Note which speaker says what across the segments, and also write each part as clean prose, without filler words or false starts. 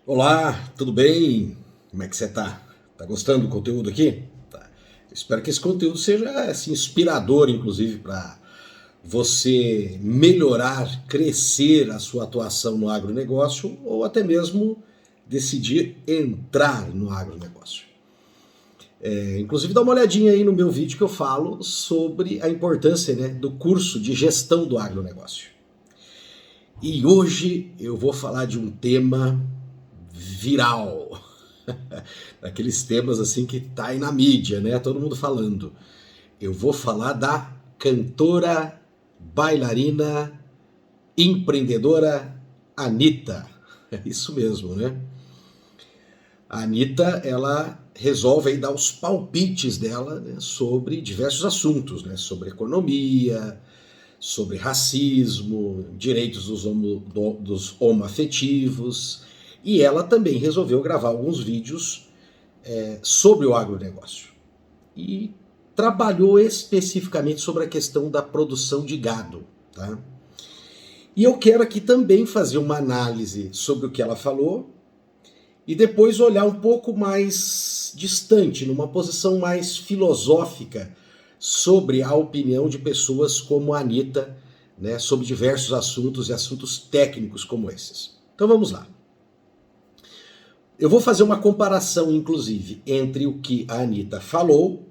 Speaker 1: Olá, tudo bem? Como é que você tá? Tá gostando do conteúdo aqui? Tá. Eu espero que esse conteúdo seja assim, inspirador, inclusive, para você melhorar, crescer a sua atuação no agronegócio ou até mesmo decidir entrar no agronegócio. Inclusive, dá uma olhadinha aí no meu vídeo que eu falo sobre a importância, né, do curso de gestão do agronegócio. E hoje eu vou falar de um tema viral. Daqueles temas assim que tá aí na mídia, né? Todo mundo falando. Eu vou falar da cantora, bailarina, empreendedora Anitta. É isso mesmo, né? A Anitta, ela resolve aí dar os palpites dela, né, sobre diversos assuntos, né? Sobre economia, sobre racismo, direitos dos homoafetivos. E ela também resolveu gravar alguns vídeos sobre o agronegócio. E trabalhou especificamente sobre a questão da produção de gado. Tá? E eu quero aqui também fazer uma análise sobre o que ela falou e depois olhar um pouco mais distante, numa posição mais filosófica, sobre a opinião de pessoas como a Anitta, né, sobre diversos assuntos e assuntos técnicos como esses. Então vamos lá. Eu vou fazer uma comparação, inclusive, entre o que a Anitta falou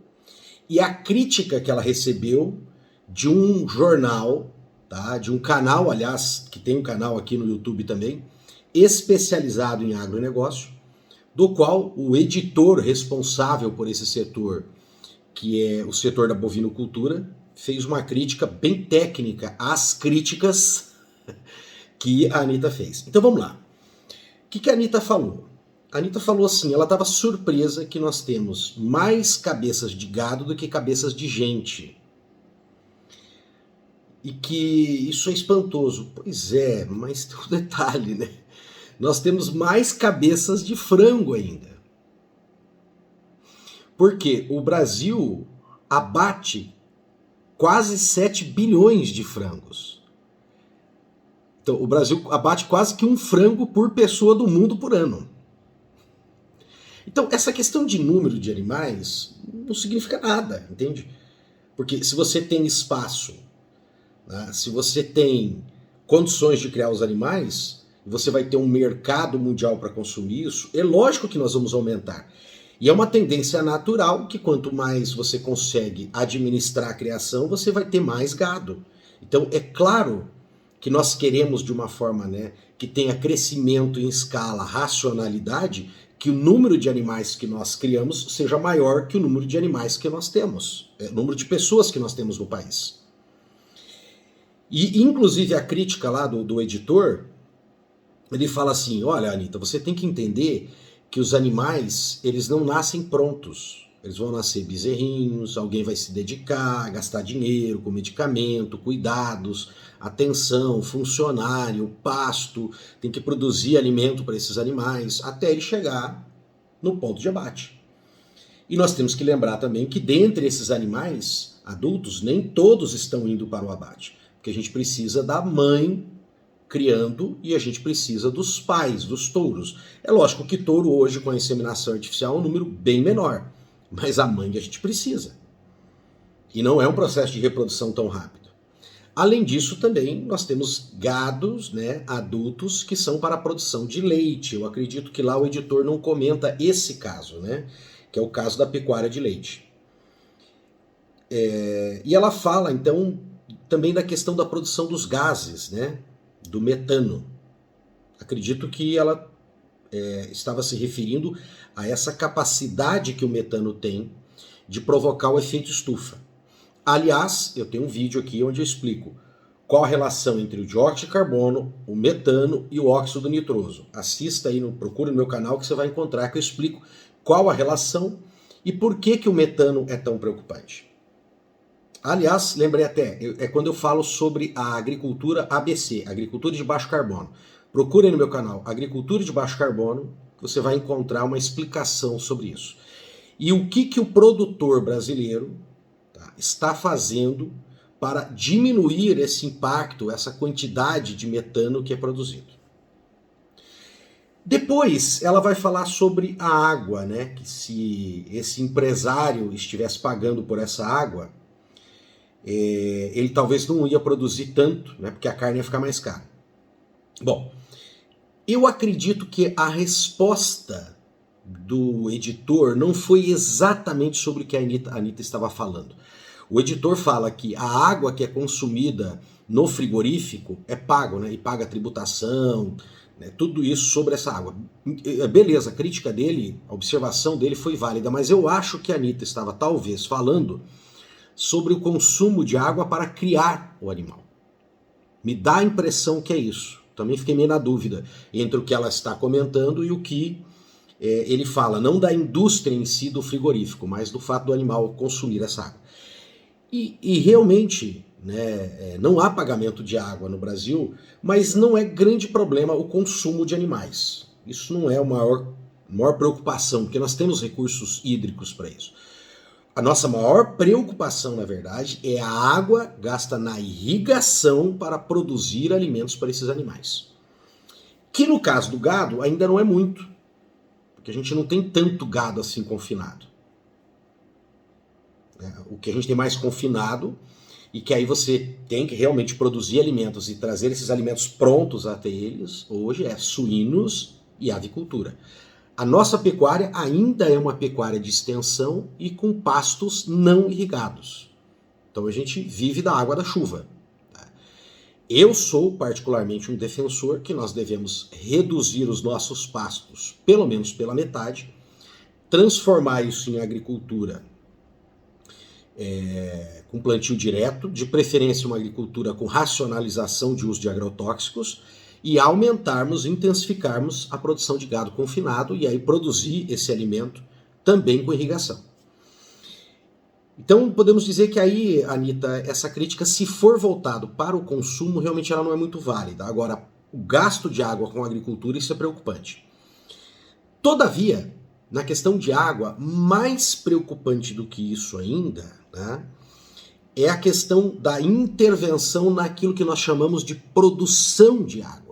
Speaker 1: e a crítica que ela recebeu de um jornal, tá? De um canal, aliás, que tem um canal aqui no YouTube também, especializado em agronegócio, do qual o editor responsável por esse setor, que é o setor da bovinocultura, fez uma crítica bem técnica às críticas que a Anitta fez. Então vamos lá. O que a Anitta falou? A Anitta falou assim, ela estava surpresa que nós temos mais cabeças de gado do que cabeças de gente. E que isso é espantoso. Pois é, mas tem um detalhe, né? Nós temos mais cabeças de frango ainda. Porque o Brasil abate quase 7 bilhões de frangos. Então, o Brasil abate quase que um frango por pessoa do mundo por ano. Então, essa questão de número de animais não significa nada, entende? Porque se você tem espaço, né, se você tem condições de criar os animais, você vai ter um mercado mundial para consumir isso, é lógico que nós vamos aumentar. E é uma tendência natural que quanto mais você consegue administrar a criação, você vai ter mais gado. Então é claro que nós queremos de uma forma, né, que tenha crescimento em escala, racionalidade, que o número de animais que nós criamos seja maior que o número de animais que nós temos, o número de pessoas que nós temos no país. E inclusive a crítica lá do editor, ele fala assim, olha Anitta, você tem que entender que os animais, eles não nascem prontos. Eles vão nascer bezerrinhos, alguém vai se dedicar, gastar dinheiro com medicamento, cuidados, atenção, funcionário, pasto, tem que produzir alimento para esses animais, até ele chegar no ponto de abate. E nós temos que lembrar também que dentre esses animais adultos, nem todos estão indo para o abate. Porque a gente precisa da mãe criando e a gente precisa dos pais, dos touros. É lógico que touro hoje com a inseminação artificial é um número bem menor, mas a mãe a gente precisa. E não é um processo de reprodução tão rápido. Além disso, também nós temos gados, né, adultos que são para a produção de leite. Eu acredito que lá o editor não comenta esse caso, né, que é o caso da pecuária de leite. E ela fala, então, também da questão da produção dos gases, né, do metano. Acredito que ela estava se referindo a essa capacidade que o metano tem de provocar o efeito estufa. Aliás, eu tenho um vídeo aqui onde eu explico qual a relação entre o dióxido de carbono, o metano e o óxido nitroso. Assista aí, procure no meu canal que você vai encontrar que eu explico qual a relação e por que o metano é tão preocupante. Aliás, lembrei até, é quando eu falo sobre a agricultura ABC, agricultura de baixo carbono. Procure no meu canal Agricultura de Baixo Carbono, que você vai encontrar uma explicação sobre isso. E o que o produtor brasileiro, tá, está fazendo para diminuir esse impacto, essa quantidade de metano que é produzido. Depois ela vai falar sobre a água, né? Que se esse empresário estivesse pagando por essa água, ele talvez não ia produzir tanto, né? Porque a carne ia ficar mais cara. Bom, eu acredito que a resposta do editor não foi exatamente sobre o que a Anitta estava falando. O editor fala que a água que é consumida no frigorífico é pago, né? E paga tributação, né? Tudo isso sobre essa água. Beleza, a crítica dele, a observação dele foi válida, mas eu acho que a Anitta estava talvez falando sobre o consumo de água para criar o animal. Me dá a impressão que é isso. Também fiquei meio na dúvida entre o que ela está comentando e o que ele fala, não da indústria em si do frigorífico, mas do fato do animal consumir essa água. E realmente, né, não há pagamento de água no Brasil, mas não é grande problema o consumo de animais. Isso não é a maior preocupação, porque nós temos recursos hídricos para isso. A nossa maior preocupação, na verdade, é a água gasta na irrigação para produzir alimentos para esses animais. Que no caso do gado ainda não é muito, porque a gente não tem tanto gado assim confinado. O que a gente tem mais confinado e que aí você tem que realmente produzir alimentos e trazer esses alimentos prontos até eles, hoje é suínos e avicultura. A nossa pecuária ainda é uma pecuária de extensão e com pastos não irrigados. Então a gente vive da água da chuva. Eu sou particularmente um defensor que nós devemos reduzir os nossos pastos, pelo menos pela metade, transformar isso em agricultura com plantio direto, de preferência uma agricultura com racionalização de uso de agrotóxicos, e aumentarmos, intensificarmos a produção de gado confinado e aí produzir esse alimento também com irrigação. Então podemos dizer que aí, Anitta, essa crítica, se for voltado para o consumo, realmente ela não é muito válida. Agora, o gasto de água com a agricultura, isso é preocupante. Todavia, na questão de água, mais preocupante do que isso ainda, né, é a questão da intervenção naquilo que nós chamamos de produção de água.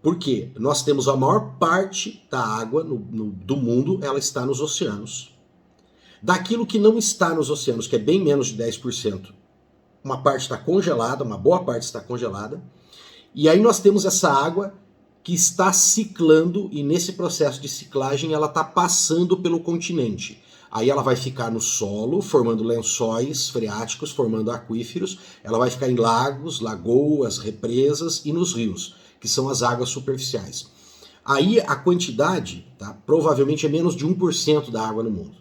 Speaker 1: Porque nós temos a maior parte da água do mundo, ela está nos oceanos. Daquilo que não está nos oceanos, que é bem menos de 10%, uma parte está congelada, uma boa parte está congelada, e aí nós temos essa água que está ciclando, e nesse processo de ciclagem ela está passando pelo continente. Aí ela vai ficar no solo, formando lençóis freáticos, formando aquíferos, ela vai ficar em lagos, lagoas, represas e nos rios, que são as águas superficiais. Aí a quantidade, tá, provavelmente é menos de 1% da água no mundo.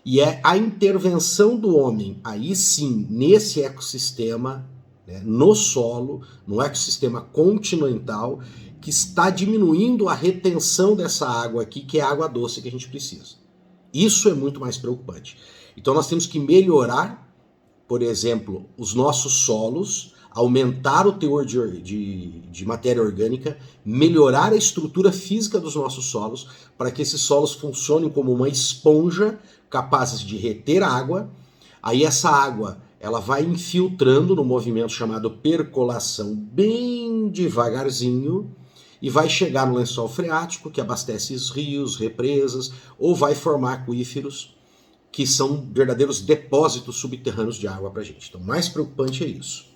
Speaker 1: E é a intervenção do homem, aí sim, nesse ecossistema, né, no solo, no ecossistema continental, que está diminuindo a retenção dessa água aqui, que é a água doce que a gente precisa. Isso é muito mais preocupante. Então nós temos que melhorar, por exemplo, os nossos solos, aumentar o teor de matéria orgânica, melhorar a estrutura física dos nossos solos, para que esses solos funcionem como uma esponja, capazes de reter água. Aí essa água ela vai infiltrando no movimento chamado percolação bem devagarzinho e vai chegar no lençol freático, que abastece os rios, represas, ou vai formar aquíferos, que são verdadeiros depósitos subterrâneos de água para a gente. Então, mais preocupante é isso.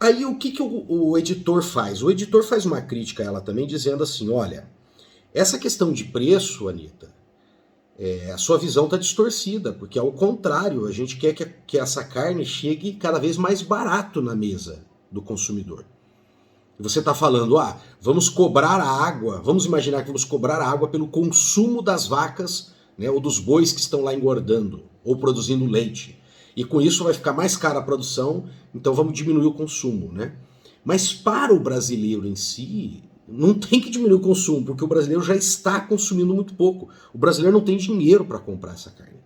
Speaker 1: Aí o que o editor faz? O editor faz uma crítica a ela também, dizendo assim, olha, essa questão de preço, Anitta, a sua visão está distorcida, porque ao contrário, a gente quer que essa carne chegue cada vez mais barato na mesa do consumidor. E você está falando, vamos cobrar a água, vamos imaginar que vamos cobrar a água pelo consumo das vacas, né, ou dos bois que estão lá engordando, ou produzindo leite. E com isso vai ficar mais cara a produção, então vamos diminuir o consumo, né? Mas para o brasileiro em si, não tem que diminuir o consumo, porque o brasileiro já está consumindo muito pouco. O brasileiro não tem dinheiro para comprar essa carne.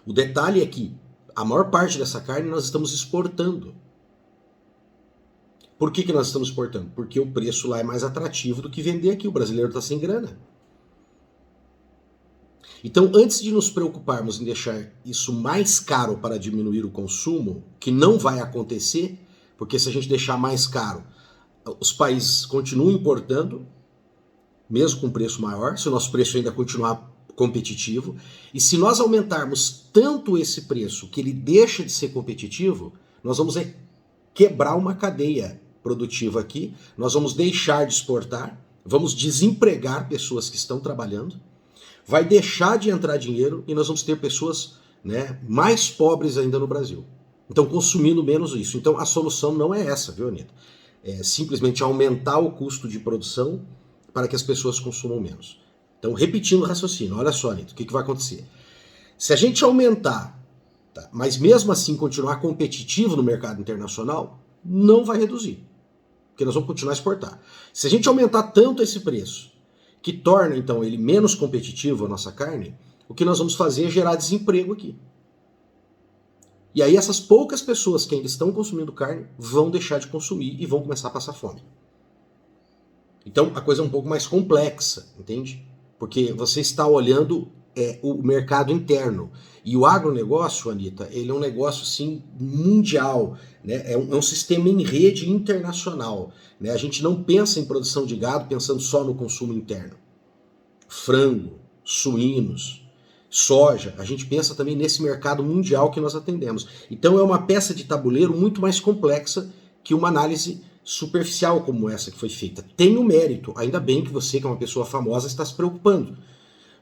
Speaker 1: O detalhe é que a maior parte dessa carne nós estamos exportando. Por que nós estamos exportando? Porque o preço lá é mais atrativo do que vender aqui. O brasileiro está sem grana. Então, antes de nos preocuparmos em deixar isso mais caro para diminuir o consumo, que não vai acontecer, porque se a gente deixar mais caro, os países continuam importando, mesmo com preço maior, se o nosso preço ainda continuar competitivo, e se nós aumentarmos tanto esse preço que ele deixa de ser competitivo, nós vamos quebrar uma cadeia produtiva aqui, nós vamos deixar de exportar, vamos desempregar pessoas que estão trabalhando, vai deixar de entrar dinheiro e nós vamos ter pessoas, né, mais pobres ainda no Brasil. Então, consumindo menos isso. Então, a solução não é essa, viu, Anitta? É simplesmente aumentar o custo de produção para que as pessoas consumam menos. Então, repetindo o raciocínio, olha só, Anitta, o que vai acontecer? Se a gente aumentar, tá, mas mesmo assim continuar competitivo no mercado internacional, não vai reduzir, porque nós vamos continuar a exportar. Se a gente aumentar tanto esse preço, que torna então ele menos competitivo, a nossa carne, o que nós vamos fazer é gerar desemprego aqui. E aí essas poucas pessoas que ainda estão consumindo carne vão deixar de consumir e vão começar a passar fome. Então a coisa é um pouco mais complexa, entende? Porque você está olhando o mercado interno. E o agronegócio, Anitta, ele é um negócio assim, mundial, né? É um sistema em rede internacional. Né? A gente não pensa em produção de gado pensando só no consumo interno. Frango, suínos, soja, a gente pensa também nesse mercado mundial que nós atendemos. Então é uma peça de tabuleiro muito mais complexa que uma análise superficial como essa que foi feita. Tem o mérito, ainda bem que você, que é uma pessoa famosa, está se preocupando.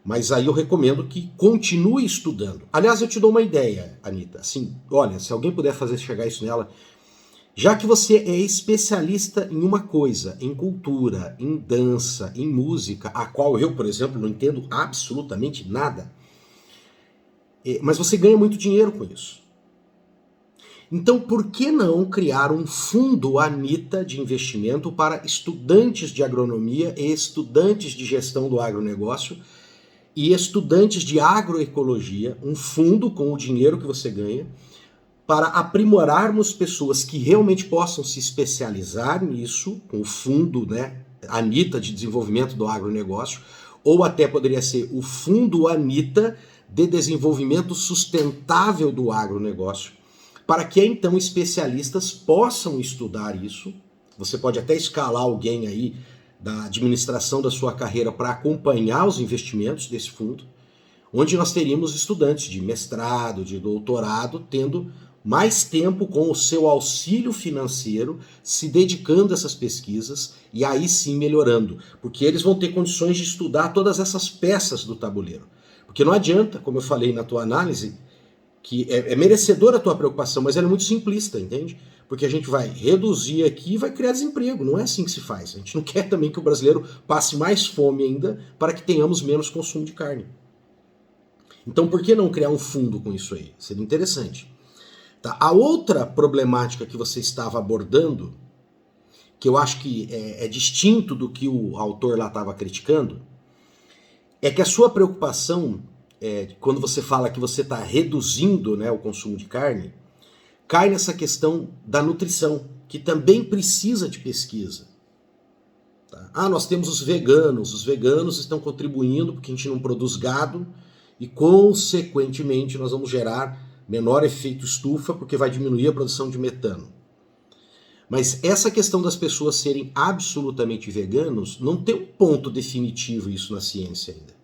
Speaker 1: Mas aí eu recomendo que continue estudando. Aliás, eu te dou uma ideia, Anitta. Assim, olha, se alguém puder fazer chegar isso nela, já que você é especialista em uma coisa, em cultura, em dança, em música, a qual eu, por exemplo, não entendo absolutamente nada, mas você ganha muito dinheiro com isso. Então, por que não criar um fundo Anitta de investimento para estudantes de agronomia e estudantes de gestão do agronegócio e estudantes de agroecologia, um fundo com o dinheiro que você ganha, para aprimorarmos pessoas que realmente possam se especializar nisso, com o fundo, né, Anitta de desenvolvimento do agronegócio, ou até poderia ser o fundo Anitta de desenvolvimento sustentável do agronegócio, para que então especialistas possam estudar isso. Você pode até escalar alguém aí da administração da sua carreira para acompanhar os investimentos desse fundo, onde nós teríamos estudantes de mestrado, de doutorado, tendo mais tempo com o seu auxílio financeiro, se dedicando a essas pesquisas e aí sim melhorando, porque eles vão ter condições de estudar todas essas peças do tabuleiro. Porque não adianta, como eu falei na tua análise, que é merecedora a tua preocupação, mas ela é muito simplista, entende? Porque a gente vai reduzir aqui e vai criar desemprego. Não é assim que se faz. A gente não quer também que o brasileiro passe mais fome ainda para que tenhamos menos consumo de carne. Então por que não criar um fundo com isso aí? Seria interessante. Tá? A outra problemática que você estava abordando, que eu acho que é distinto do que o autor lá estava criticando, é que a sua preocupação, quando você fala que você está reduzindo, né, o consumo de carne, cai nessa questão da nutrição, que também precisa de pesquisa. Tá? Ah, nós temos os veganos estão contribuindo porque a gente não produz gado e, consequentemente, nós vamos gerar menor efeito estufa porque vai diminuir a produção de metano. Mas essa questão das pessoas serem absolutamente veganos, não tem um ponto definitivo isso na ciência ainda.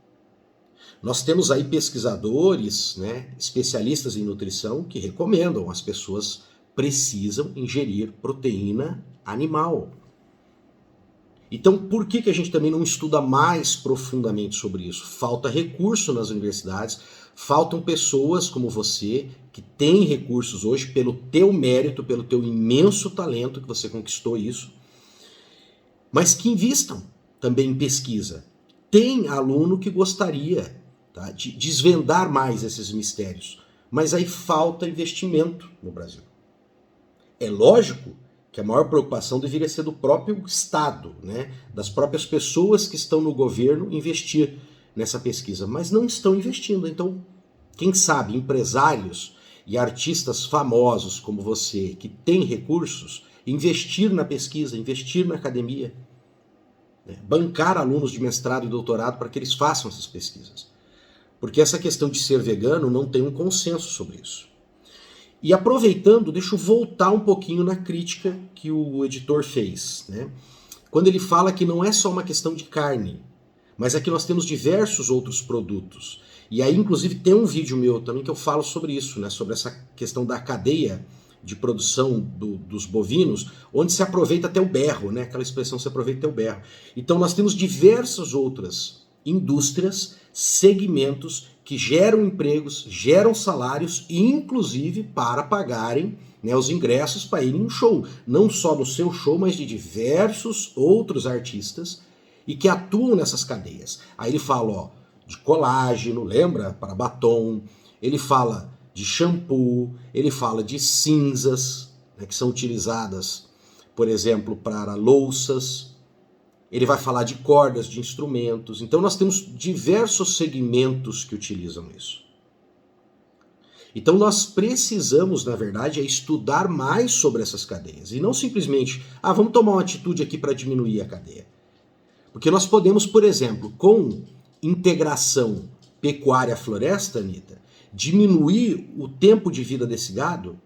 Speaker 1: Nós temos aí pesquisadores, né, especialistas em nutrição, que recomendam as pessoas precisam ingerir proteína animal. Então, por que a gente também não estuda mais profundamente sobre isso? Falta recurso nas universidades, faltam pessoas como você, que têm recursos hoje pelo teu mérito, pelo teu imenso talento que você conquistou isso, mas que invistam também em pesquisa. Tem aluno que gostaria, tá, de desvendar mais esses mistérios, mas aí falta investimento no Brasil. É lógico que a maior preocupação deveria ser do próprio Estado, né, das próprias pessoas que estão no governo investir nessa pesquisa, mas não estão investindo. Então, quem sabe empresários e artistas famosos como você, que têm recursos, investir na pesquisa, investir na academia, né, bancar alunos de mestrado e doutorado para que eles façam essas pesquisas. Porque essa questão de ser vegano não tem um consenso sobre isso. E aproveitando, deixa eu voltar um pouquinho na crítica que o editor fez, né? Quando ele fala que não é só uma questão de carne, mas é que nós temos diversos outros produtos. E aí, inclusive, tem um vídeo meu também que eu falo sobre isso, né? Sobre essa questão da cadeia de produção dos bovinos, onde se aproveita até o berro, né? Aquela expressão, se aproveita até o berro. Então nós temos diversas outras indústrias, segmentos que geram empregos, geram salários, inclusive para pagarem, né, os ingressos para irem em um show. Não só no seu show, mas de diversos outros artistas e que atuam nessas cadeias. Aí ele fala, ó, de colágeno, lembra? Para batom. Ele fala de shampoo, ele fala de cinzas, né, que são utilizadas, por exemplo, para louças. Ele vai falar de cordas, de instrumentos. Então nós temos diversos segmentos que utilizam isso. Então nós precisamos, na verdade, estudar mais sobre essas cadeias. E não simplesmente, vamos tomar uma atitude aqui para diminuir a cadeia. Porque nós podemos, por exemplo, com integração pecuária-floresta, Anitta, diminuir o tempo de vida desse gado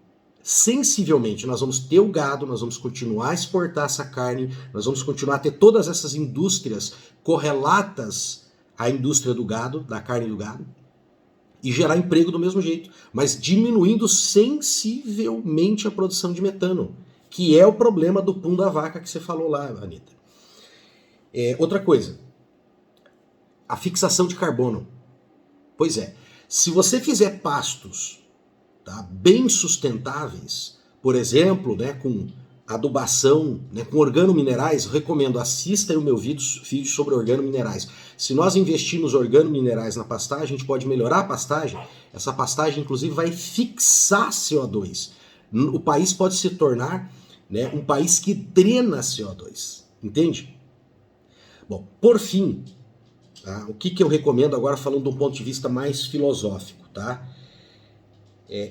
Speaker 1: sensivelmente. Nós vamos ter o gado, nós vamos continuar a exportar essa carne, nós vamos continuar a ter todas essas indústrias correlatas à indústria do gado, da carne do gado, e gerar emprego do mesmo jeito, mas diminuindo sensivelmente a produção de metano, que é o problema do pum da vaca que você falou lá, Anitta. Outra coisa, a fixação de carbono. Pois é, se você fizer pastos, tá, bem sustentáveis, por exemplo, né, com adubação, né, com organominerais, recomendo, assista aí o meu vídeo sobre organominerais. Se nós investirmos organominerais na pastagem, a gente pode melhorar a pastagem. Essa pastagem, inclusive, vai fixar CO2. O país pode se tornar, né, um país que drena CO2. Entende? Bom, por fim, tá, o que eu recomendo agora falando de um ponto de vista mais filosófico, tá?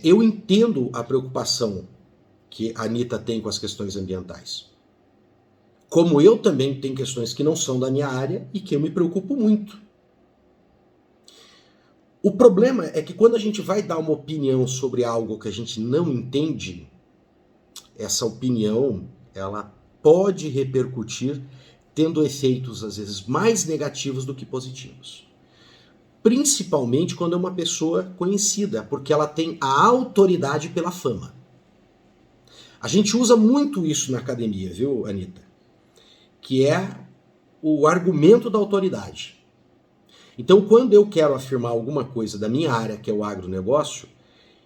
Speaker 1: Eu entendo a preocupação que a Anitta tem com as questões ambientais. Como eu também tenho questões que não são da minha área e que eu me preocupo muito. O problema é que quando a gente vai dar uma opinião sobre algo que a gente não entende, essa opinião, ela pode repercutir tendo efeitos, às vezes, mais negativos do que positivos. Principalmente quando é uma pessoa conhecida, porque ela tem a autoridade pela fama. A gente usa muito isso na academia, viu, Anitta? Que é o argumento da autoridade. Então, quando eu quero afirmar alguma coisa da minha área, que é o agronegócio,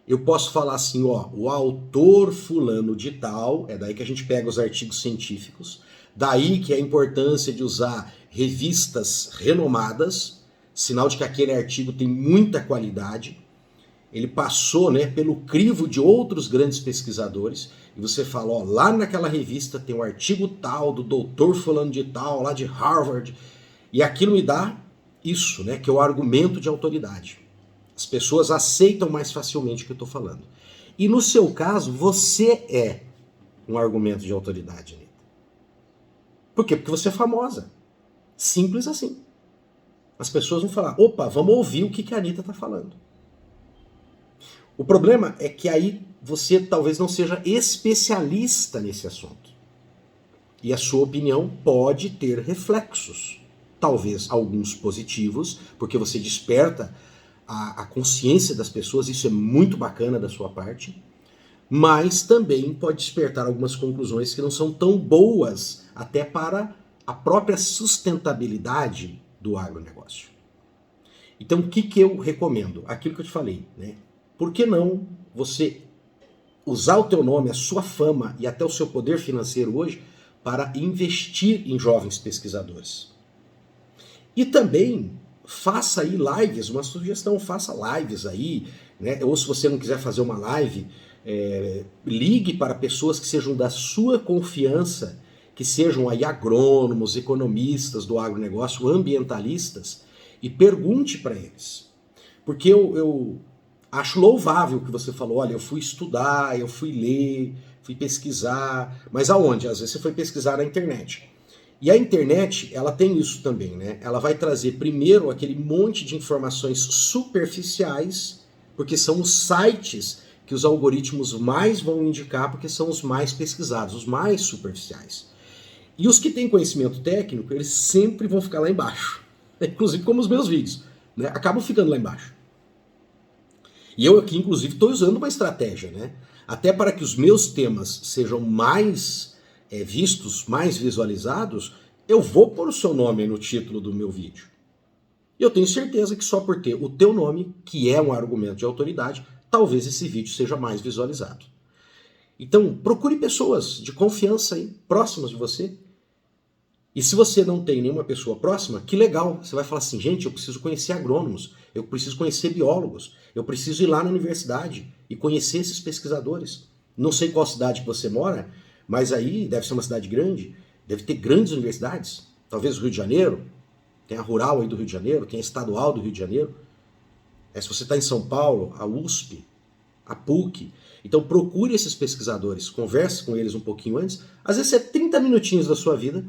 Speaker 1: eu posso falar assim, ó, o autor fulano de tal, é daí que a gente pega os artigos científicos, daí que é a importância de usar revistas renomadas, sinal de que aquele artigo tem muita qualidade, ele passou, né, pelo crivo de outros grandes pesquisadores, e você fala, ó, lá naquela revista tem um artigo tal, do doutor fulano de tal, lá de Harvard, e aquilo me dá isso, né, que é o argumento de autoridade. As pessoas aceitam mais facilmente o que eu estou falando. E no seu caso, você é um argumento de autoridade, Anitta. Por quê? Porque você é famosa. Simples assim. As pessoas vão falar, opa, vamos ouvir o que a Anitta está falando. O problema é que aí você talvez não seja especialista nesse assunto. E a sua opinião pode ter reflexos. Talvez alguns positivos, porque você desperta a consciência das pessoas, isso é muito bacana da sua parte, mas também pode despertar algumas conclusões que não são tão boas até para a própria sustentabilidade do agronegócio. Então o que eu recomendo? Aquilo que eu te falei, né? Por que não você usar o teu nome, a sua fama e até o seu poder financeiro hoje para investir em jovens pesquisadores? E também faça aí lives, uma sugestão, faça lives aí, né? Ou se você não quiser fazer uma live, ligue para pessoas que sejam da sua confiança, que sejam aí agrônomos, economistas do agronegócio, ambientalistas, e pergunte para eles. Porque eu acho louvável o que você falou, olha, eu fui estudar, eu fui ler, fui pesquisar, mas aonde? Às vezes você foi pesquisar na internet. E a internet, ela tem isso também, né? Ela vai trazer primeiro aquele monte de informações superficiais, porque são os sites que os algoritmos mais vão indicar, porque são os mais pesquisados, os mais superficiais. E os que têm conhecimento técnico, eles sempre vão ficar lá embaixo. Inclusive como os meus vídeos, né? Acabam ficando lá embaixo. E eu aqui, inclusive, estou usando uma estratégia, né? Até para que os meus temas sejam mais vistos, mais visualizados, eu vou pôr o seu nome no título do meu vídeo. E eu tenho certeza que só por ter o teu nome, que é um argumento de autoridade, talvez esse vídeo seja mais visualizado. Então, procure pessoas de confiança aí, próximas de você. E se você não tem nenhuma pessoa próxima, que legal. Você vai falar assim, gente, eu preciso conhecer agrônomos, eu preciso conhecer biólogos, eu preciso ir lá na universidade e conhecer esses pesquisadores. Não sei qual cidade que você mora, mas aí deve ser uma cidade grande, deve ter grandes universidades. Talvez o Rio de Janeiro, tem a Rural aí do Rio de Janeiro, tem a Estadual do Rio de Janeiro. Se você está em São Paulo, a USP, a PUC. Então procure esses pesquisadores, converse com eles um pouquinho antes. Às vezes é 30 minutinhos da sua vida.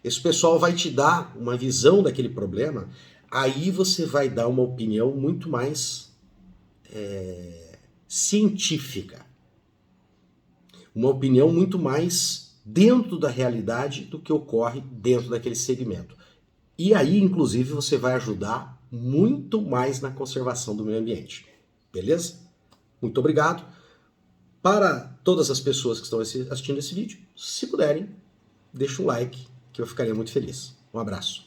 Speaker 1: Esse pessoal vai te dar uma visão daquele problema. Aí você vai dar uma opinião muito mais científica. Uma opinião muito mais dentro da realidade do que ocorre dentro daquele segmento. E aí, inclusive, você vai ajudar muito mais na conservação do meio ambiente. Beleza? Muito obrigado. Para todas as pessoas que estão assistindo esse vídeo, se puderem, deixa um like, que eu ficaria muito feliz. Um abraço.